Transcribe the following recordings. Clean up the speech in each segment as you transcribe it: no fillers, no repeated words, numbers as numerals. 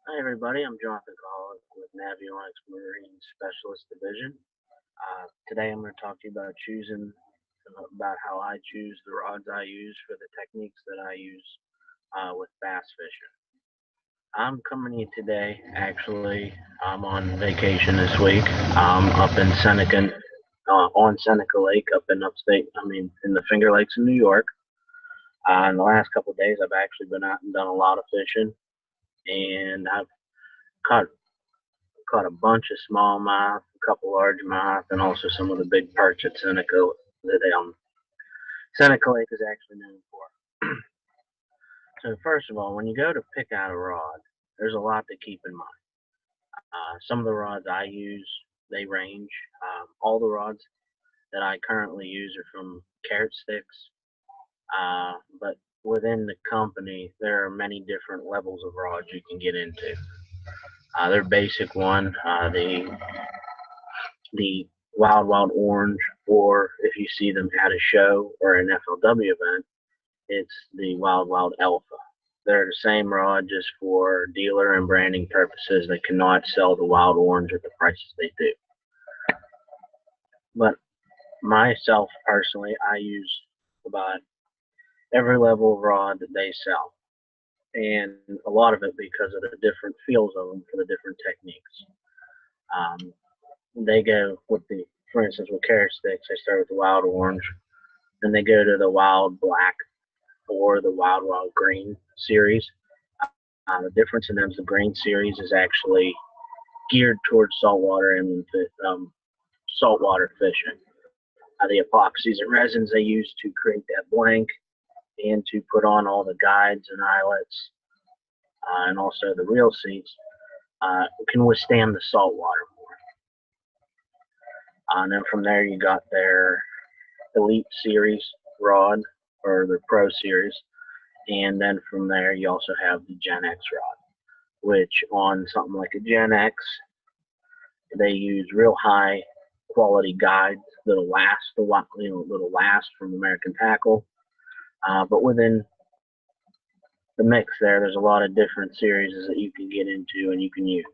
Hi everybody, I'm Jonathan Coholich with Navionics Marine Specialist Division. Today I'm going to talk to you about about how I choose the rods I use for the techniques that I use with bass fishing. I'm coming to you today, actually, I'm on vacation this week. I'm up in Seneca, on Seneca Lake up in in the Finger Lakes in New York. In the last couple of days I've actually been out and done a lot of fishing, and I've caught caught a bunch of smallmouth, a couple largemouth, and also some of the big perch at Seneca that Seneca Lake is actually known for. So first of all, when you go to pick out a rod, there's a lot to keep in mind. Some of the rods I use, they range. All the rods that I currently use are from carrot sticks, but within the company, there are many different levels of rods you can get into. Their basic one, the Wild Orange, or if you see them at a show or an FLW event, it's the Wild Alpha. They're the same rod, just for dealer and branding purposes. They cannot sell the Wild Orange at the prices they do. But myself personally, I use about every level of rod that they sell, and a lot of it because of the different feels of them for the different techniques. Um, they go with for instance, with carrot sticks, they start with the Wild Orange, then they go to the Wild Black or the Wild Green series. The difference in them is the green series is actually geared towards saltwater and saltwater fishing. The epoxies and resins they use to create that blank and to put on all the guides and eyelets and also the reel seats can withstand the salt water more. And then from there you got their Elite Series rod or the Pro Series, and then from there you also have the Gen X rod, which on something like a Gen X, they use real high quality guides that'll last a while, that'll last from American Tackle. But within the mix there's a lot of different series that you can get into and you can use.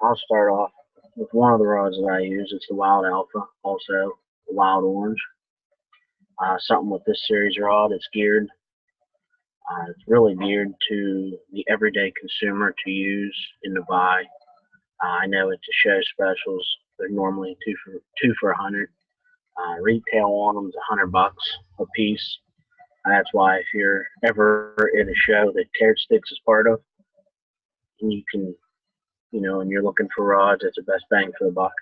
I'll start off with one of the rods that I use. It's the Wild Alpha, also the Wild Orange. Something with this series rod, it's really geared to the everyday consumer to use and to buy. I know at the show specials, they're normally two for 100. Retail on them is $100 a piece. That's why if you're ever in a show that Carrot Sticks is part of, and you can, and you're looking for rods, it's the best bang for the buck.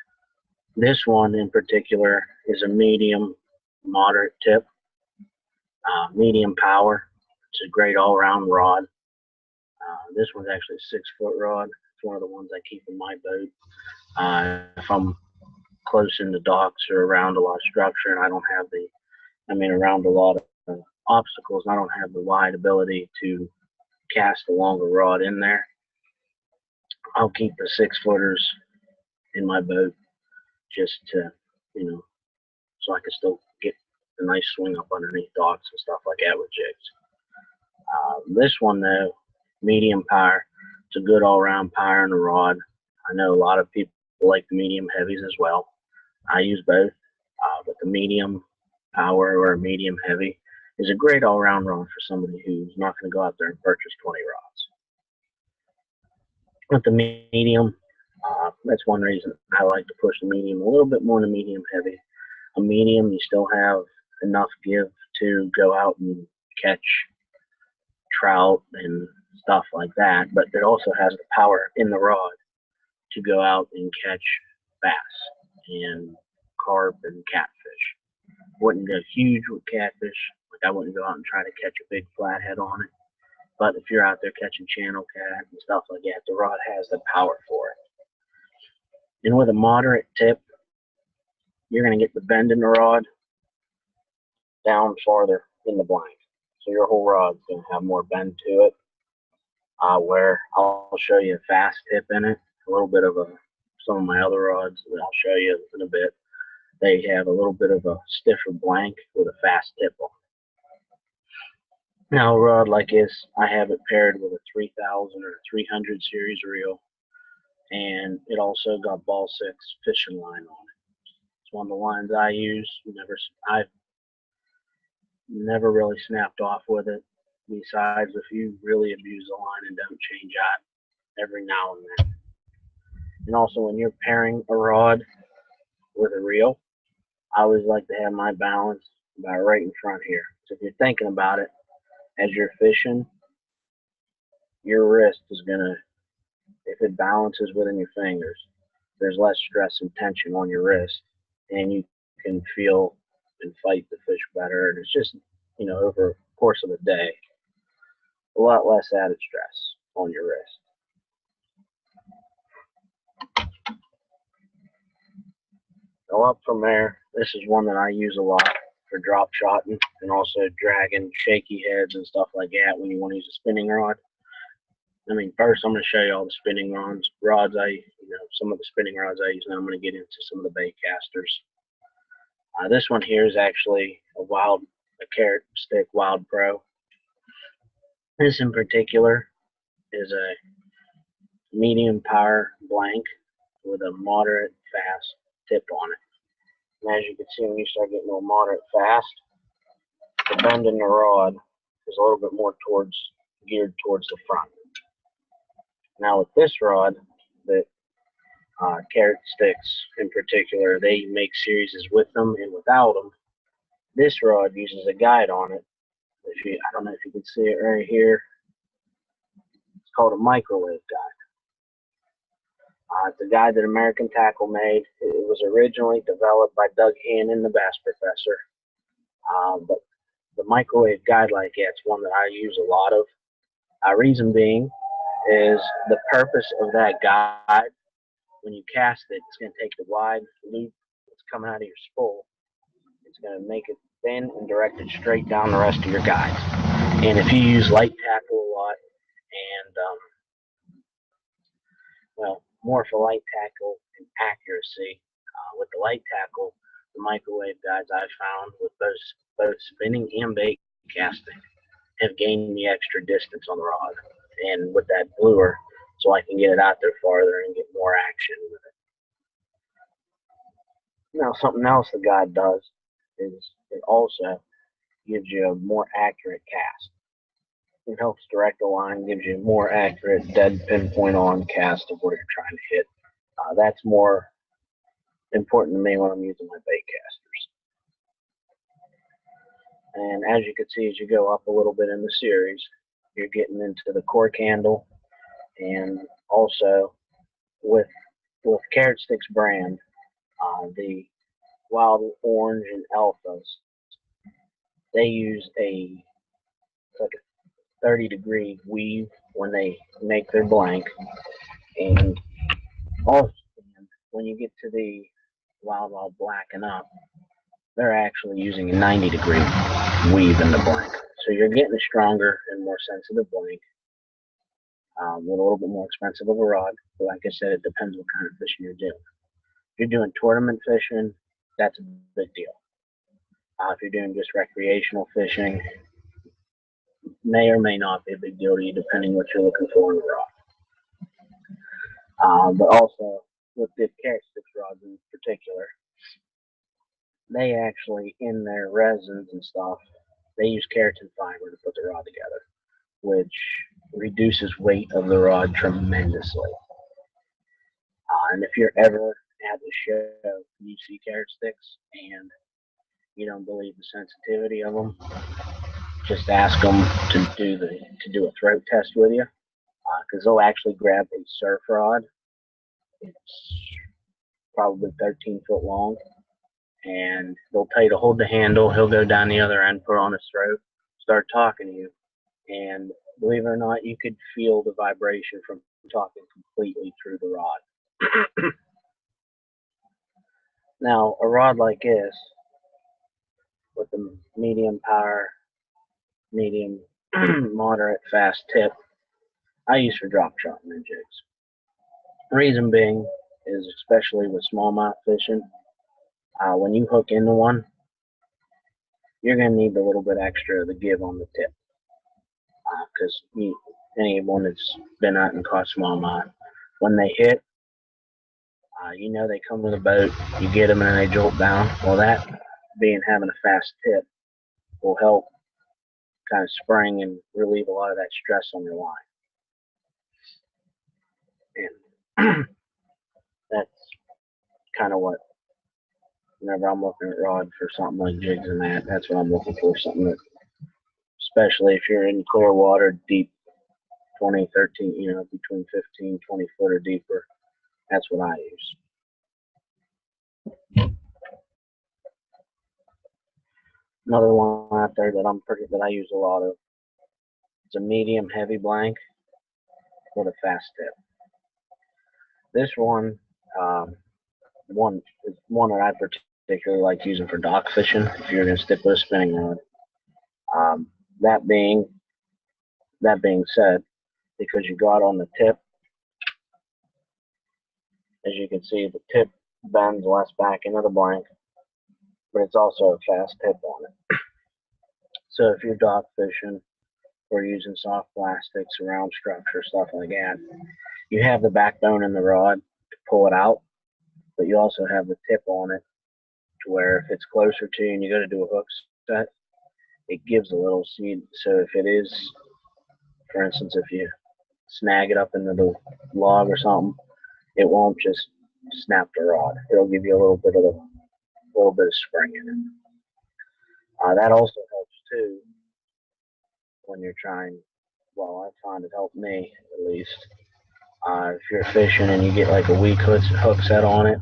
This one in particular is a medium, moderate tip, medium power. It's a great all-round rod. This one's actually a 6-foot rod. It's one of the ones I keep in my boat. If I'm close in the docks or around a lot of structure and I don't have around a lot of obstacles, and I don't have the wide ability to cast a longer rod in there, I'll keep the 6-footers in my boat just to, so I can still get a nice swing up underneath docks and stuff like that with jigs. This one though, medium power. It's a good all-round power in the rod. I know a lot of people like the medium heavies as well. I use both, but the medium power or a medium heavy is a great all-round rod for somebody who's not going to go out there and purchase 20 rods. With the medium, that's one reason I like to push the medium a little bit more than medium heavy. A medium, you still have enough give to go out and catch trout and stuff like that, but it also has the power in the rod to go out and catch bass and carp and catfish. Wouldn't go huge with catfish, like I wouldn't go out and try to catch a big flathead on it. But if you're out there catching channel cat and stuff like that, the rod has the power for it. And with a moderate tip, you're going to get the bend in the rod down farther in the blank. So your whole rod's going to have more bend to it. Where I'll show you a fast tip in it, a little bit of some of my other rods that I'll show you in a bit. They have a little bit of a stiffer blank with a fast tip on. Now, a rod like this, I have it paired with a 3000 or 300 series reel, and it also got ball 6 fishing line on it. It's one of the lines I use. I've never really snapped off with it, besides if you really abuse the line and don't change out every now and then. And also, when you're pairing a rod with a reel, I always like to have my balance about right in front here. So if you're thinking about it as you're fishing, your wrist is gonna, if it balances within your fingers, there's less stress and tension on your wrist, and you can feel and fight the fish better. And it's just, over the course of the day, a lot less added stress on your wrist. Go up from there. This is one that I use a lot for drop shotting and also dragging shaky heads and stuff like that when you want to use a spinning rod. First I'm going to show you all the spinning rods. Some of the spinning rods I use, and I'm going to get into some of the bait casters. This one here is actually a carrot stick Wild Pro. This in particular is a medium power blank with a moderate fast tip on it. And as you can see, when you start getting a little moderate fast, the bend in the rod is a little bit more geared towards the front. Now with this rod, the carrot sticks in particular, they make series with them and without them. This rod uses a guide on it. I don't know if you can see it right here. It's called a microwave guide. It's a guide that American Tackle made. It was originally developed by Doug Hannon, the Bass Professor. But the microwave guide like it's one that I use a lot of. Reason being is the purpose of that guide. When you cast it, it's going to take the wide loop that's coming out of your spool. It's going to make it thin and direct it straight down the rest of your guides. And if you use light tackle a lot, and more for light tackle and accuracy, with the light tackle, the microwave guides I've found with both spinning and bait casting have gained me extra distance on the rod, and with that lure, so I can get it out there farther and get more action with it. Now, something else the guide does is it also gives you a more accurate cast. It helps direct the line, gives you a more accurate, dead pinpoint on cast of where you're trying to hit. That's more important to me when I'm using my bait casters. And as you can see, as you go up a little bit in the series, you're getting into the cork handle, and also with Carrot Sticks brand, the Wild Orange and Alphas, they use like a 30-degree weave when they make their blank. And also, when you get to the Wild Blacken Up, they're actually using a 90-degree weave in the blank. So you're getting a stronger and more sensitive blank with a little bit more expensive of a rod. But like I said, it depends what kind of fishing you're doing. If you're doing tournament fishing, that's a big deal. If you're doing just recreational fishing, may or may not be a big deal to you, depending what you're looking for in the rod. But also, with the Carrot Sticks rods in particular, they actually, in their resins and stuff, they use keratin fiber to put the rod together, which reduces weight of the rod tremendously. And if you're ever at the show, you see Carrot Sticks and you don't believe the sensitivity of them, just ask them to do a throat test with you, because they'll actually grab a surf rod. It's probably 13 foot long, and they'll tell you to hold the handle. He'll go down the other end, put on his throat, start talking to you, and believe it or not, you could feel the vibration from talking completely through the rod. Now, a rod like this, with the medium power, medium, moderate, fast tip, I use for drop shotting and jigs. Reason being is, especially with smallmouth fishing, when you hook into one, you're going to need a little bit extra of the give on the tip. because anyone that's been out and caught smallmouth, when they hit, you know they come with a boat, you get them and then they jolt down. Well, that being having a fast tip will help kind of spring and relieve a lot of that stress on your line. And that's kind of what, whenever I'm looking at rod for something like jigs and that's what I'm looking for. Something that, especially if you're in clear water, deep 20, 13, between 15, 20 foot or deeper, that's what I use. Another one out there that I use a lot of, it's a medium heavy blank with a fast tip. This one, is one that I particularly like using for dock fishing. If you're going to stick with a spinning rod, that being said, because you got on the tip, as you can see, the tip bends less back into the blank, but it's also a fast tip on it. So if you're dock fishing or using soft plastics, round structure, stuff like that, you have the backbone in the rod to pull it out, but you also have the tip on it to where if it's closer to you and you got to do a hook set, it gives a little seed. So if it is, for instance, if you snag it up into the log or something, it won't just snap the rod. It'll give you a little bit of spring in it. That also helps too when you're trying. Well, I find it helped me at least. If you're fishing and you get like a weak hook set on it,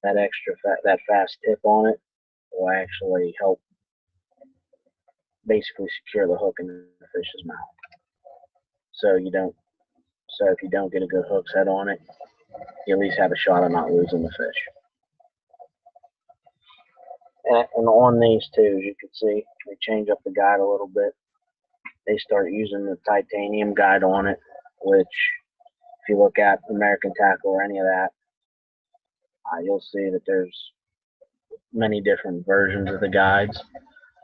that fast tip on it will actually help basically secure the hook in the fish's mouth. So if you don't get a good hook set on it, you at least have a shot of not losing the fish. And on these too, as you can see, they change up the guide a little bit. They start using the titanium guide on it, which if you look at American Tackle or any of that, you'll see that there's many different versions of the guides.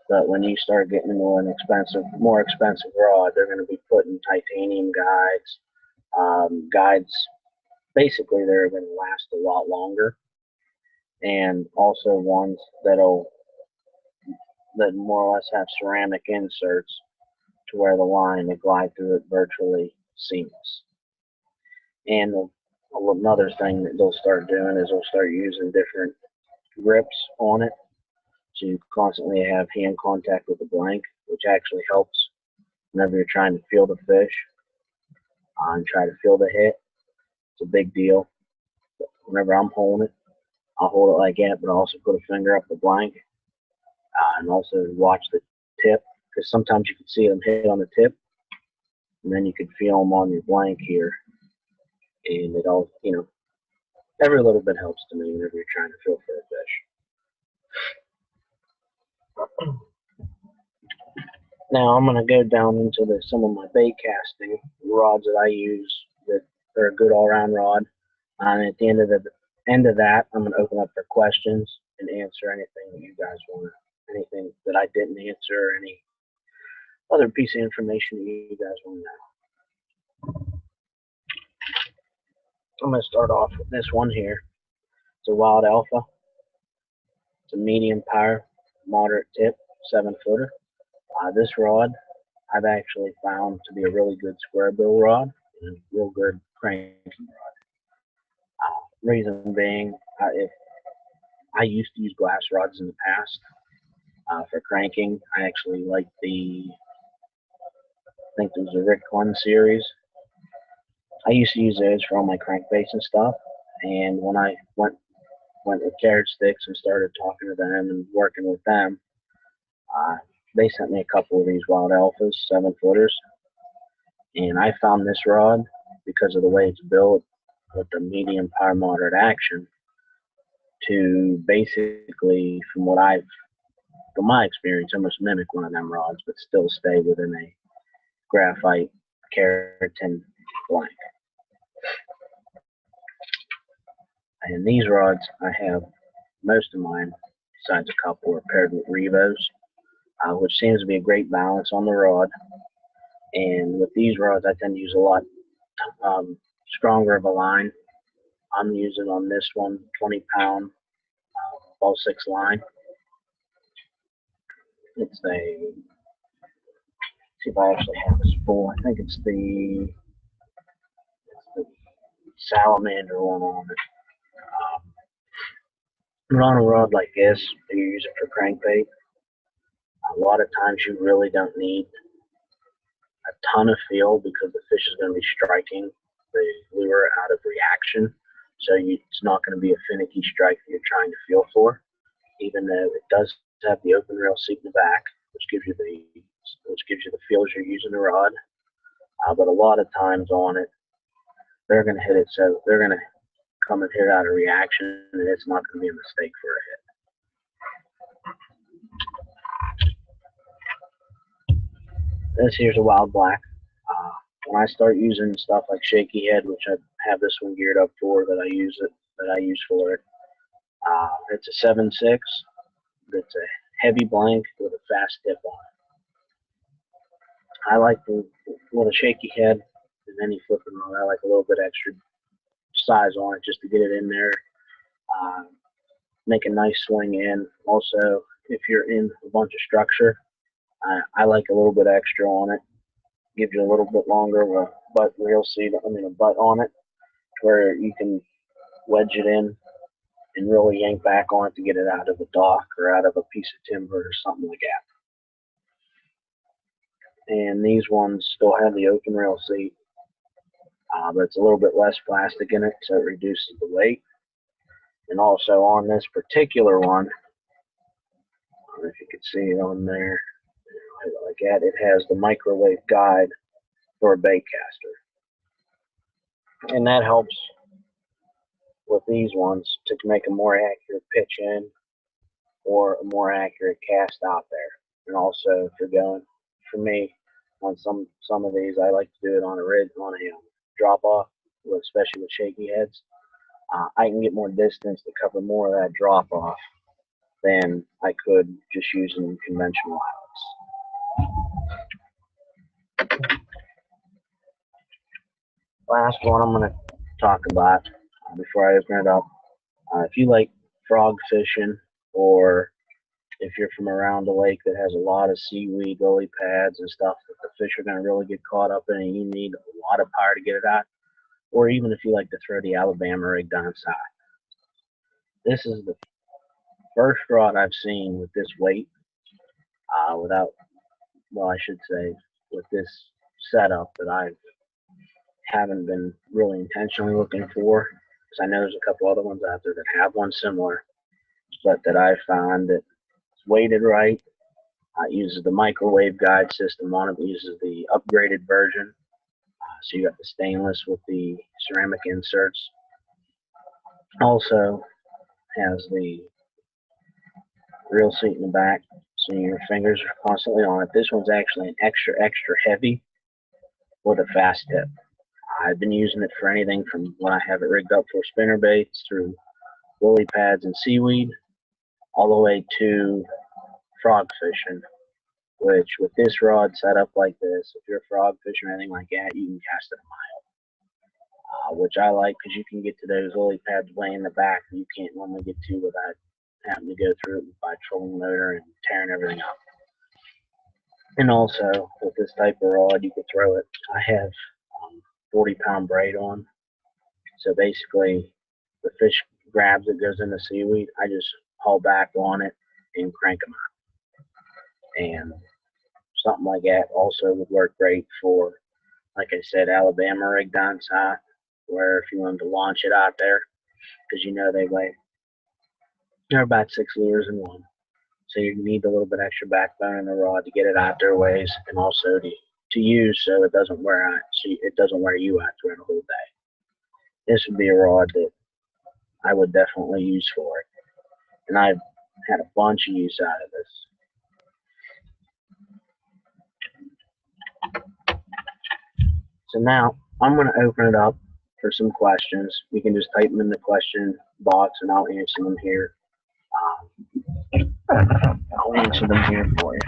But when you start getting into an more expensive rod, they're going to be putting titanium guides. Guides, basically, they're going to last a lot longer, and also ones that more or less have ceramic inserts to where the line will glide through it virtually seamless. And another thing that they'll start doing is they'll start using different grips on it, so you constantly have hand contact with the blank, which actually helps whenever you're trying to feel the fish and try to feel the hit. It's a big deal. Whenever I'm holding it, I'll hold it like that, but I'll also put a finger up the blank and also watch the tip, because sometimes you can see them hit on the tip, and then you can feel them on your blank here, and it all, every little bit helps to me whenever you're trying to feel for a fish. Now I'm going to go down into some of my bait casting rods that I use that are a good all-around rod, and at the end of that, I'm going to open up for questions and answer anything that you guys want, anything that I didn't answer, any other piece of information that you guys want to know. I'm going to start off with this one here. It's a Wild Alpha. It's a medium power, moderate tip, 7-footer. This rod I've actually found to be a really good square bill rod and a real good cranking rod. Reason being, if I used to use glass rods in the past for cranking, I actually like I think it was the Rick Clun series. I used to use those for all my crankbaits and stuff, and when I went with Carrot Sticks and started talking to them and working with them, they sent me a couple of these Wild Alphas, 7-footers, and I found this rod, because of the way it's built with the medium power moderate action, to basically, from my experience, almost mimic one of them rods, but still stay within a graphite keratin blank. And these rods, I have most of mine, besides a couple, are paired with Revos, which seems to be a great balance on the rod. And with these rods, I tend to use a lot stronger of a line. I'm using on this one 20-pound ball 6 line. It's a, see if I actually have this full. I think it's the salamander one on it. But on a rod like this, you use it for crankbait. A lot of times you really don't need a ton of feel because the fish is going to be striking the lure out of reaction. So it's not going to be a finicky strike that you're trying to feel for, even though it does have the open rail seat in the back, which gives you the feel as you're using the rod. But a lot of times on it, they're going to hit it, so they're going to come and hit out of reaction, and it's not going to be a mistake for a hit. This here's a wild black. When I start using stuff like shaky head, which I have this one geared up for, that I use for it. It's a 7.6. It's a heavy blank with a fast tip on it. I like with a shaky head and any flipping rod, I like a little bit extra size on it just to get it in there, make a nice swing in. Also, if you're in a bunch of structure, I like a little bit extra on it. Gives you a little bit longer of a butt reel seat, a butt on it, where you can wedge it in and really yank back on it to get it out of the dock or out of a piece of timber or something like that. And these ones still have the open rail seat, but it's a little bit less plastic in it, so it reduces the weight. And also on this particular one, I don't know if you can see it on there, like that, it has the microwave guide for a bait caster. And that helps with these ones to make a more accurate pitch in or a more accurate cast out there. And also, if you're going, for me, on some of these, I like to do it on a drop off, especially with shaky heads. I can get more distance to cover more of that drop off than I could just using conventional outlets. Last one I'm going to talk about before I open it up. If you like frog fishing, or if you're from around a lake that has a lot of seaweed, lily pads and stuff that the fish are going to really get caught up in and you need a lot of power to get it out, or even if you like to throw the Alabama rig down side. This is the first rod I've seen with this weight, with this setup that I haven't been really intentionally looking for, because I know there's a couple other ones out there that have one similar, but that I found that it's weighted right. It uses the microwave guide system on it. It uses the upgraded version. So you got the stainless with the ceramic inserts. Also has the reel seat in the back, so your fingers are constantly on it. This one's actually an extra heavy with a fast tip. I've been using it for anything from when I have it rigged up for spinner baits through lily pads and seaweed, all the way to frog fishing, which with this rod set up like this, if you're frog fishing or anything like that, you can cast it a mile, which I like because you can get to those lily pads way in the back that you can't normally get to without having to go through it by trolling motor and tearing everything up. And also, with this type of rod, you can throw it. I have 40-pound braid on, so basically the fish grabs it, goes in the seaweed, I just haul back on it and crank them out. And something like that also would work great for, like I said, Alabama rig down south, where if you wanted to launch it out there, because you know they're about 6 lures in one, so you need a little bit extra backbone in the rod to get it out their ways, and also to use so it doesn't wear out, so it doesn't wear you out throughout the whole day. This would be a rod that I would definitely use for it, and I've had a bunch of use out of this. So now I'm going to open it up for some questions. You can just type them in the question box and I'll answer them here. I'll answer them here for you.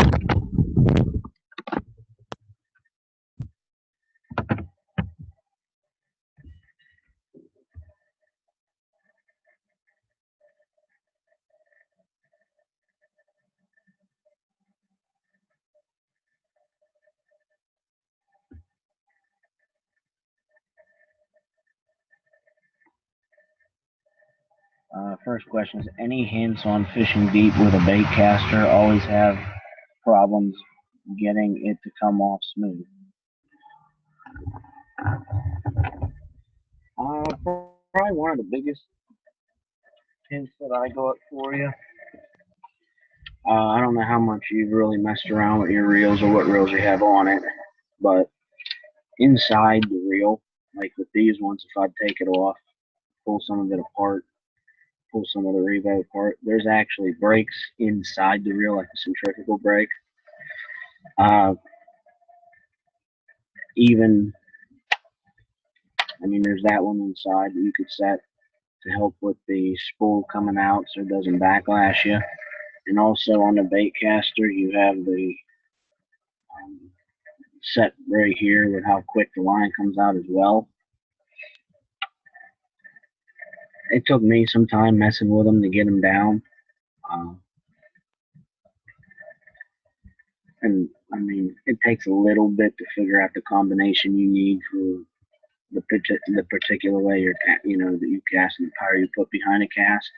First question is, any hints on fishing deep with a bait caster? Always have problems getting it to come off smooth. Probably one of the biggest hints that I got for you. I don't know how much you've really messed around with your reels or what reels you have on it, but inside the reel, like with these ones, if I take it off, pull some of it apart, pull some of the revo apart, there's actually breaks inside the reel, like a centrifugal break. There's that one inside that you could set to help with the spool coming out so it doesn't backlash you. And also on the bait caster, you have the set right here with how quick the line comes out as well. It took me some time messing with them to get them down. It takes a little bit to figure out the combination you need for the particular way that you cast and the power you put behind a cast.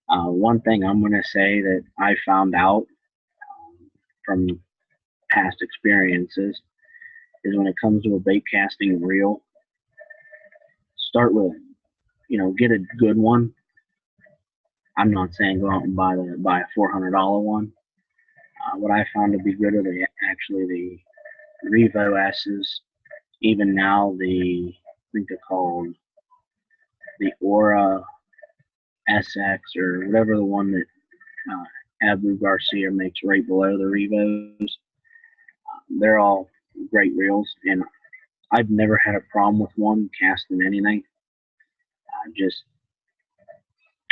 One thing I'm going to say that I found out from past experiences is when it comes to a bait casting reel, start with, get a good one. I'm not saying go out and buy a $400 one. What I found to be good are actually the Revo S's. Even now, I think they're called the Aura SX or whatever, the one that Abu Garcia makes right below the Revos. They're all great reels, and I've never had a problem with one casting anything. Just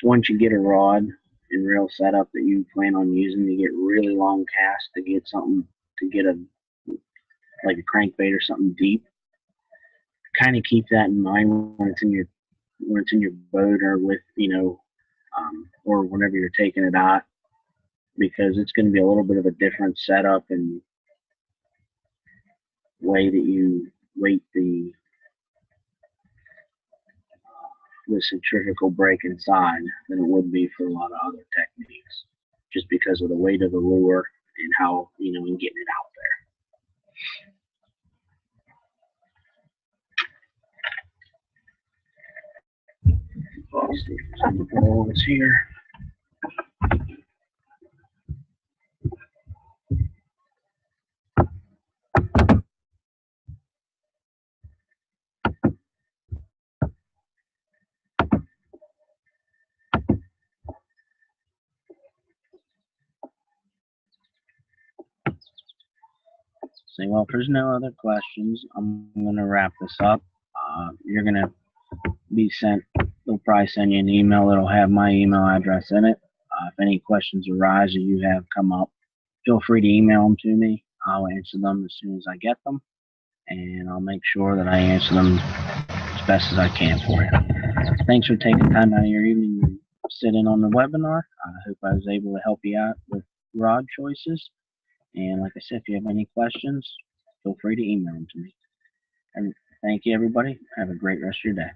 once you get a rod and reel setup that you plan on using to get really long casts, to get something, to get like a crankbait or something deep, kind of keep that in mind when it's in your boat or with or whenever you're taking it out, because it's going to be a little bit of a different setup and way that you weight the centrifugal break inside than it would be for a lot of other techniques, just because of the weight of the lure and how, and getting it out there. Let's see if there's any other ones here. Well, if there's no other questions, I'm going to wrap this up. You're going to be sent, they'll probably send you an email that'll have my email address in it. If any questions arise or you have come up, feel free to email them to me. I'll answer them as soon as I get them, and I'll make sure that I answer them as best as I can for you. Thanks for taking time out of your evening to sit in on the webinar. I hope I was able to help you out with rod choices. And like I said, if you have any questions, feel free to email them to me. And thank you, everybody. Have a great rest of your day.